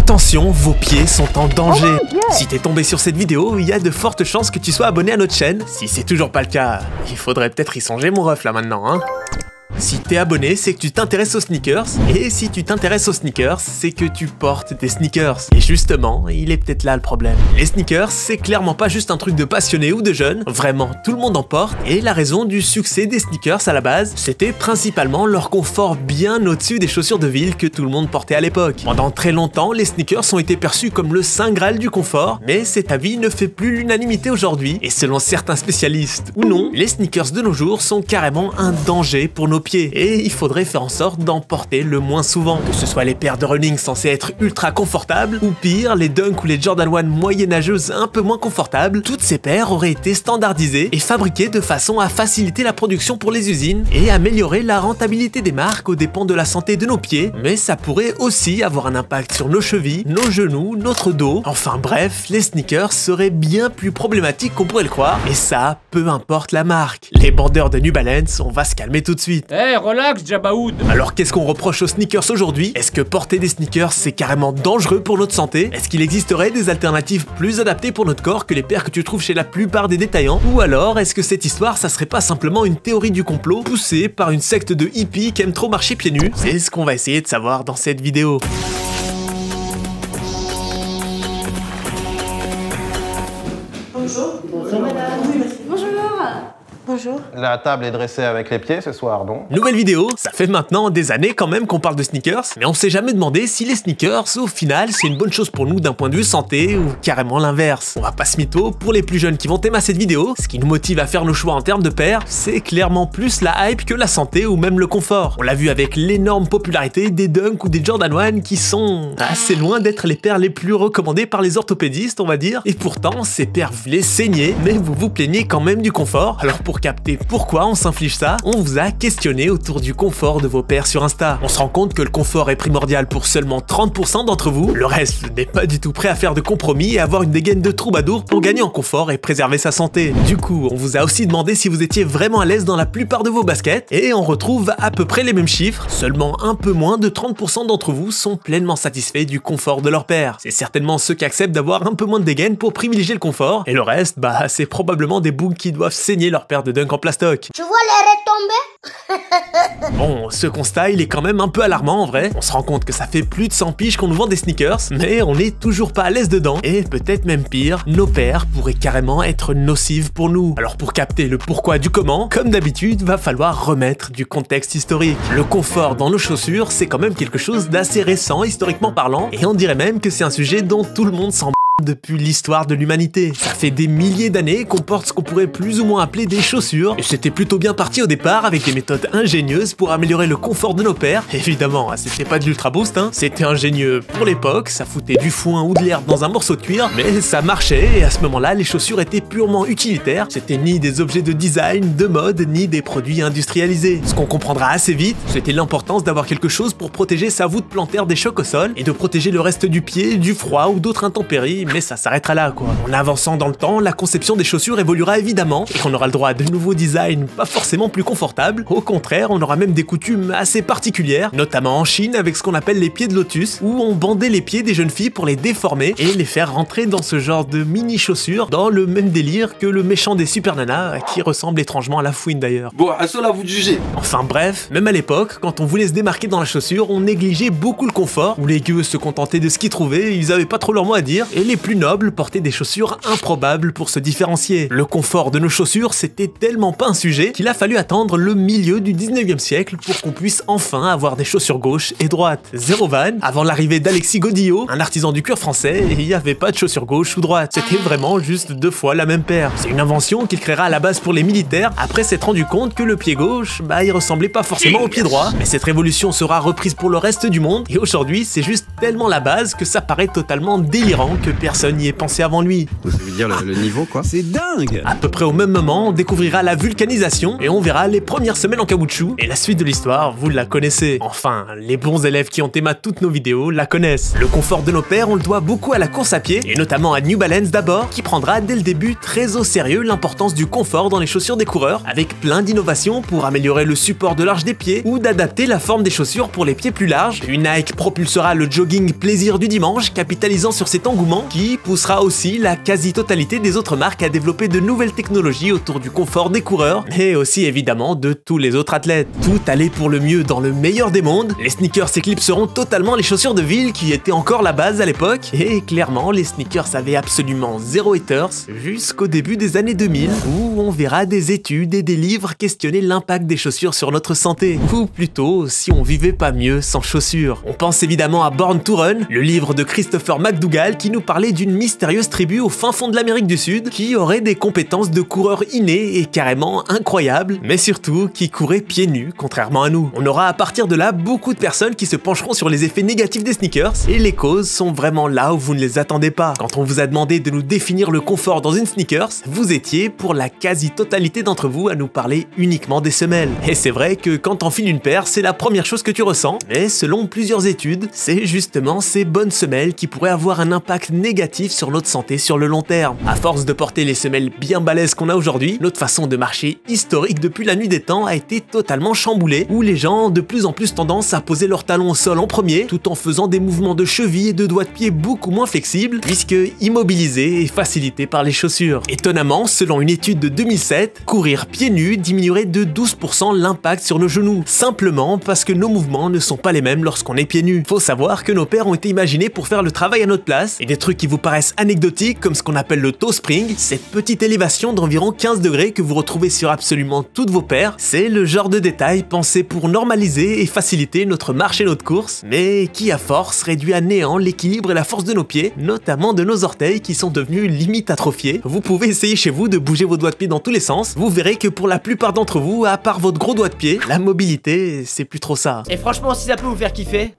Attention, vos pieds sont en danger. Si t'es tombé sur cette vidéo, il y a de fortes chances que tu sois abonné à notre chaîne. Si c'est toujours pas le cas, il faudrait peut-être y songer mon ref là maintenant, hein. Si t'es abonné, c'est que tu t'intéresses aux sneakers, et si tu t'intéresses aux sneakers, c'est que tu portes des sneakers. Et justement, il est peut-être là le problème. Les sneakers, c'est clairement pas juste un truc de passionné ou de jeune, vraiment tout le monde en porte, et la raison du succès des sneakers à la base, c'était principalement leur confort bien au-dessus des chaussures de ville que tout le monde portait à l'époque. Pendant très longtemps, les sneakers ont été perçus comme le saint graal du confort, mais cet avis ne fait plus l'unanimité aujourd'hui, et selon certains spécialistes ou non, les sneakers de nos jours sont carrément un danger pour nos pieds, et il faudrait faire en sorte d'en porter le moins souvent. Que ce soit les paires de running censées être ultra confortables, ou pire, les Dunk ou les Jordan 1 moyenâgeuses un peu moins confortables, toutes ces paires auraient été standardisées et fabriquées de façon à faciliter la production pour les usines et améliorer la rentabilité des marques aux dépens de la santé de nos pieds, mais ça pourrait aussi avoir un impact sur nos chevilles, nos genoux, notre dos. Enfin bref, les sneakers seraient bien plus problématiques qu'on pourrait le croire, et ça, peu importe la marque. Les bandeurs de New Balance, on va se calmer tout de suite. Hey, relax, Jabaoud. Alors qu'est-ce qu'on reproche aux sneakers aujourd'hui? Est-ce que porter des sneakers c'est carrément dangereux pour notre santé? Est-ce qu'il existerait des alternatives plus adaptées pour notre corps que les paires que tu trouves chez la plupart des détaillants? Ou alors est-ce que cette histoire ça serait pas simplement une théorie du complot poussée par une secte de hippies qui aiment trop marcher pieds nus? C'est ce qu'on va essayer de savoir dans cette vidéo. Bonjour. Bonjour madame. Oui, merci. Bonjour. Bonjour. La table est dressée avec les pieds ce soir, donc. Nouvelle vidéo, ça fait maintenant des années quand même qu'on parle de sneakers, mais on s'est jamais demandé si les sneakers, au final, c'est une bonne chose pour nous d'un point de vue santé ou carrément l'inverse. On va pas se mytho, pour les plus jeunes qui vont aimer cette vidéo, ce qui nous motive à faire nos choix en termes de paires, c'est clairement plus la hype que la santé ou même le confort. On l'a vu avec l'énorme popularité des Dunk ou des Jordan 1 qui sont assez loin d'être les paires les plus recommandées par les orthopédistes, on va dire, et pourtant ces paires vous les saignez, mais vous vous plaignez quand même du confort. Alors pour capter pourquoi on s'inflige ça, on vous a questionné autour du confort de vos paires sur Insta. On se rend compte que le confort est primordial pour seulement 30% d'entre vous, le reste n'est pas du tout prêt à faire de compromis et avoir une dégaine de troubadour pour gagner en confort et préserver sa santé. Du coup, on vous a aussi demandé si vous étiez vraiment à l'aise dans la plupart de vos baskets, et on retrouve à peu près les mêmes chiffres, seulement un peu moins de 30% d'entre vous sont pleinement satisfaits du confort de leur paire. C'est certainement ceux qui acceptent d'avoir un peu moins de dégaine pour privilégier le confort, et le reste, bah c'est probablement des bougs qui doivent saigner leur paire de Dunk en plastoc. Tu vois les retombées? Bon, ce constat il est quand même un peu alarmant en vrai. On se rend compte que ça fait plus de 100 piges qu'on nous vend des sneakers, mais on n'est toujours pas à l'aise dedans, et peut-être même pire, nos paires pourraient carrément être nocives pour nous. Alors pour capter le pourquoi du comment, comme d'habitude, va falloir remettre du contexte historique. Le confort dans nos chaussures, c'est quand même quelque chose d'assez récent historiquement parlant, et on dirait même que c'est un sujet dont tout le monde s'en depuis l'histoire de l'humanité. Ça fait des milliers d'années qu'on porte ce qu'on pourrait plus ou moins appeler des chaussures, et c'était plutôt bien parti au départ avec des méthodes ingénieuses pour améliorer le confort de nos paires. Évidemment, c'était pas de l'ultra boost, hein. C'était ingénieux pour l'époque, ça foutait du foin ou de l'herbe dans un morceau de cuir, mais ça marchait, et à ce moment-là, les chaussures étaient purement utilitaires. C'était ni des objets de design, de mode, ni des produits industrialisés. Ce qu'on comprendra assez vite, c'était l'importance d'avoir quelque chose pour protéger sa voûte plantaire des chocs au sol, et de protéger le reste du pied, du froid ou d'autres intempéries, mais ça s'arrêtera là quoi. En avançant dans le temps, la conception des chaussures évoluera évidemment, et qu'on aura le droit à de nouveaux designs pas forcément plus confortables. Au contraire, on aura même des coutumes assez particulières, notamment en Chine avec ce qu'on appelle les pieds de lotus, où on bandait les pieds des jeunes filles pour les déformer et les faire rentrer dans ce genre de mini chaussures, dans le même délire que le méchant des super nanas, qui ressemble étrangement à la fouine d'ailleurs. Bon, à cela vous de juger. Enfin bref, même à l'époque, quand on voulait se démarquer dans la chaussure, on négligeait beaucoup le confort, où les gueux se contentaient de ce qu'ils trouvaient, ils avaient pas trop leur mot à dire, et les plus nobles portaient des chaussures improbables pour se différencier. Le confort de nos chaussures, c'était tellement pas un sujet qu'il a fallu attendre le milieu du 19e siècle pour qu'on puisse enfin avoir des chaussures gauches et droites. Zéro vanne, avant l'arrivée d'Alexis Godillot, un artisan du cuir français, il n'y avait pas de chaussures gauche ou droite. C'était vraiment juste deux fois la même paire. C'est une invention qu'il créera à la base pour les militaires, après s'être rendu compte que le pied gauche, bah il ressemblait pas forcément au pied droit, mais cette révolution sera reprise pour le reste du monde, et aujourd'hui c'est juste tellement la base que ça paraît totalement délirant que personne n'y ait pensé avant lui. Ça veut dire le niveau quoi. C'est dingue! À peu près au même moment, on découvrira la vulcanisation et on verra les premières semelles en caoutchouc. Et la suite de l'histoire, vous la connaissez. Enfin, les bons élèves qui ont aimé toutes nos vidéos la connaissent. Le confort de nos pères, on le doit beaucoup à la course à pied, et notamment à New Balance d'abord, qui prendra dès le début très au sérieux l'importance du confort dans les chaussures des coureurs, avec plein d'innovations pour améliorer le support de l'arche des pieds ou d'adapter la forme des chaussures pour les pieds plus larges. Puis Nike propulsera le jogging plaisir du dimanche, capitalisant sur cet engouement qui poussera aussi la quasi-totalité des autres marques à développer de nouvelles technologies autour du confort des coureurs, mais aussi évidemment de tous les autres athlètes. Tout allait pour le mieux dans le meilleur des mondes, les sneakers éclipseront totalement les chaussures de ville qui étaient encore la base à l'époque, et clairement les sneakers avaient absolument zéro haters jusqu'au début des années 2000 où on verra des études et des livres questionner l'impact des chaussures sur notre santé, ou plutôt si on vivait pas mieux sans chaussures. On pense évidemment à Born to Run, le livre de Christopher McDougall qui nous parlait d'une mystérieuse tribu au fin fond de l'Amérique du Sud qui aurait des compétences de coureur innées et carrément incroyables, mais surtout qui courait pieds nus contrairement à nous. On aura à partir de là beaucoup de personnes qui se pencheront sur les effets négatifs des sneakers, et les causes sont vraiment là où vous ne les attendez pas. Quand on vous a demandé de nous définir le confort dans une sneakers, vous étiez pour la quasi-totalité d'entre vous à nous parler uniquement des semelles. Et c'est vrai que quand t'enfiles une paire, c'est la première chose que tu ressens, mais selon plusieurs études, c'est justement ces bonnes semelles qui pourraient avoir un impact négatif sur notre santé sur le long terme. À force de porter les semelles bien balèzes qu'on a aujourd'hui, notre façon de marcher historique depuis la nuit des temps a été totalement chamboulée, où les gens ont de plus en plus tendance à poser leurs talons au sol en premier, tout en faisant des mouvements de cheville et de doigts de pied beaucoup moins flexibles, puisque immobilisés et facilités par les chaussures. Étonnamment, selon une étude de 2007, courir pieds nus diminuerait de 12% l'impact sur nos genoux, simplement parce que nos mouvements ne sont pas les mêmes lorsqu'on est pieds nus. Faut savoir que nos pères ont été imaginés pour faire le travail à notre place, et des trucs qui vous paraissent anecdotiques comme ce qu'on appelle le toe spring, cette petite élévation d'environ 15 degrés que vous retrouvez sur absolument toutes vos paires, c'est le genre de détail pensé pour normaliser et faciliter notre marche et notre course, mais qui à force réduit à néant l'équilibre et la force de nos pieds, notamment de nos orteils qui sont devenus limite atrophiés. Vous pouvez essayer chez vous de bouger vos doigts de pied dans tous les sens, vous verrez que pour la plupart d'entre vous, à part votre gros doigt de pied, la mobilité, c'est plus trop ça. Et franchement, si ça peut vous faire kiffer,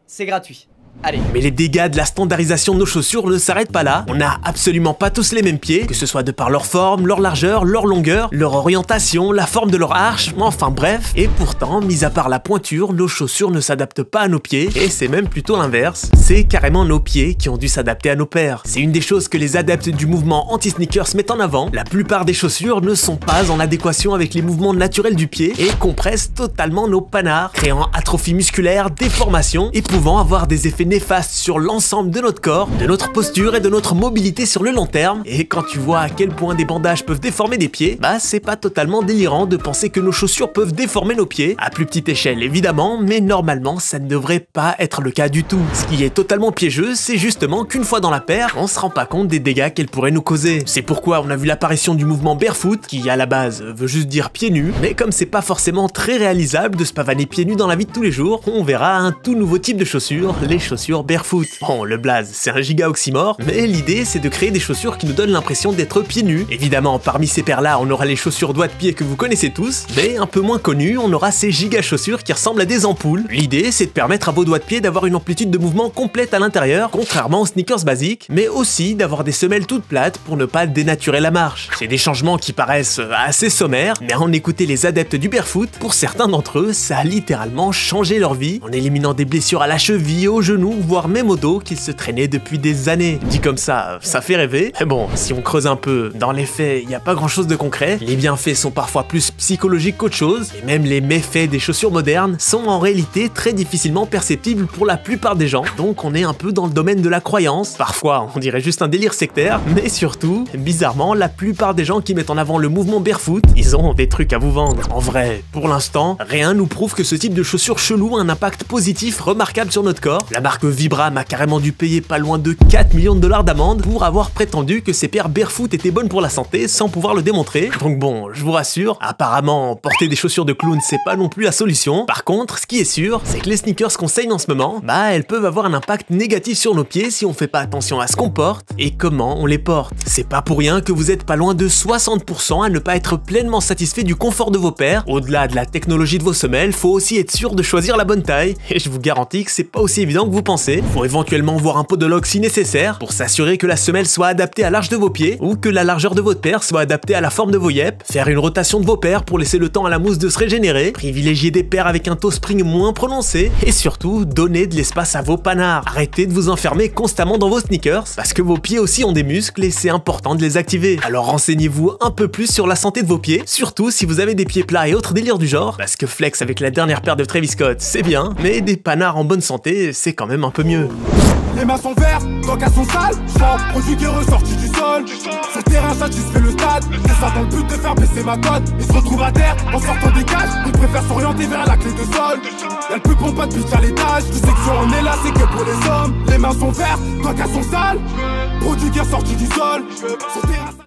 c'est gratuit. Allez. Mais les dégâts de la standardisation de nos chaussures ne s'arrêtent pas là. On n'a absolument pas tous les mêmes pieds, que ce soit de par leur forme, leur largeur, leur longueur, leur orientation, la forme de leur arche, enfin bref. Et pourtant, mis à part la pointure, nos chaussures ne s'adaptent pas à nos pieds, et c'est même plutôt l'inverse. C'est carrément nos pieds qui ont dû s'adapter à nos paires. C'est une des choses que les adeptes du mouvement anti-sneakers mettent en avant. La plupart des chaussures ne sont pas en adéquation avec les mouvements naturels du pied et compressent totalement nos panards, créant atrophie musculaire, déformation et pouvant avoir des effets néfaste sur l'ensemble de notre corps, de notre posture et de notre mobilité sur le long terme. Et quand tu vois à quel point des bandages peuvent déformer des pieds, bah c'est pas totalement délirant de penser que nos chaussures peuvent déformer nos pieds, à plus petite échelle évidemment, mais normalement ça ne devrait pas être le cas du tout. Ce qui est totalement piégeux, c'est justement qu'une fois dans la paire, on se rend pas compte des dégâts qu'elle pourrait nous causer. C'est pourquoi on a vu l'apparition du mouvement barefoot, qui à la base veut juste dire pieds nus, mais comme c'est pas forcément très réalisable de se pavaner pieds nus dans la vie de tous les jours, on verra un tout nouveau type de chaussures, les chaussures barefoot. Bon, le blaze, c'est un giga oxymore, mais l'idée c'est de créer des chaussures qui nous donnent l'impression d'être pieds nus. Évidemment, parmi ces paires-là, on aura les chaussures doigts de pied que vous connaissez tous, mais un peu moins connues, on aura ces giga chaussures qui ressemblent à des ampoules. L'idée c'est de permettre à vos doigts de pied d'avoir une amplitude de mouvement complète à l'intérieur, contrairement aux sneakers basiques, mais aussi d'avoir des semelles toutes plates pour ne pas dénaturer la marche. C'est des changements qui paraissent assez sommaires, mais à en écouter les adeptes du barefoot, pour certains d'entre eux, ça a littéralement changé leur vie, en éliminant des blessures à la cheville, au genou, voire même au dos qu'ils se traînaient depuis des années. Dit comme ça fait rêver. Mais bon, si on creuse un peu, dans les faits, il n'y a pas grand chose de concret. Les bienfaits sont parfois plus psychologiques qu'autre chose, et même les méfaits des chaussures modernes sont en réalité très difficilement perceptibles pour la plupart des gens. Donc on est un peu dans le domaine de la croyance. Parfois, on dirait juste un délire sectaire, mais surtout, bizarrement, la plupart des gens qui mettent en avant le mouvement barefoot, ils ont des trucs à vous vendre. En vrai, pour l'instant, rien nous prouve que ce type de chaussures chelou a un impact positif remarquable sur notre corps. La marque Vibram a carrément dû payer pas loin de 4 millions de dollars d'amende pour avoir prétendu que ces paires barefoot étaient bonnes pour la santé sans pouvoir le démontrer. Donc bon, je vous rassure, apparemment, porter des chaussures de clown, c'est pas non plus la solution. Par contre, ce qui est sûr, c'est que les sneakers qu'on saigne en ce moment, bah elles peuvent avoir un impact négatif sur nos pieds si on fait pas attention à ce qu'on porte et comment on les porte. C'est pas pour rien que vous êtes pas loin de 60% à ne pas être pleinement satisfait du confort de vos paires. Au-delà de la technologie de vos semelles, faut aussi être sûr de choisir la bonne taille, et je vous garantis que c'est pas aussi évident que vous vous pensez. Faut éventuellement voir un podologue si nécessaire pour s'assurer que la semelle soit adaptée à l'âge de vos pieds ou que la largeur de votre paire soit adaptée à la forme de vos yep. Faire une rotation de vos paires pour laisser le temps à la mousse de se régénérer. Privilégier des paires avec un toe spring moins prononcé et surtout donner de l'espace à vos panards. Arrêtez de vous enfermer constamment dans vos sneakers parce que vos pieds aussi ont des muscles et c'est important de les activer. Alors renseignez-vous un peu plus sur la santé de vos pieds, surtout si vous avez des pieds plats et autres délires du genre, parce que flex avec la dernière paire de Travis Scott c'est bien, mais des panards en bonne santé c'est quand même un peu mieux. Les mains sont vertes, donc elles sont sales. J'prends produit qui est ressorti du sol. Sur terrain satisfait le stade. C'est ça dans le but de faire baisser ma cote. Ils se retrouvent à terre en sortant des cages. Ils préfèrent s'orienter vers la clé de sol. Y'a le plus bon pas de bitch à l'étage. Tu sais que si on est là c'est que pour les hommes. Les mains sont vertes, donc elles sont sales. Produit qui est sorti du sol. Sur terrain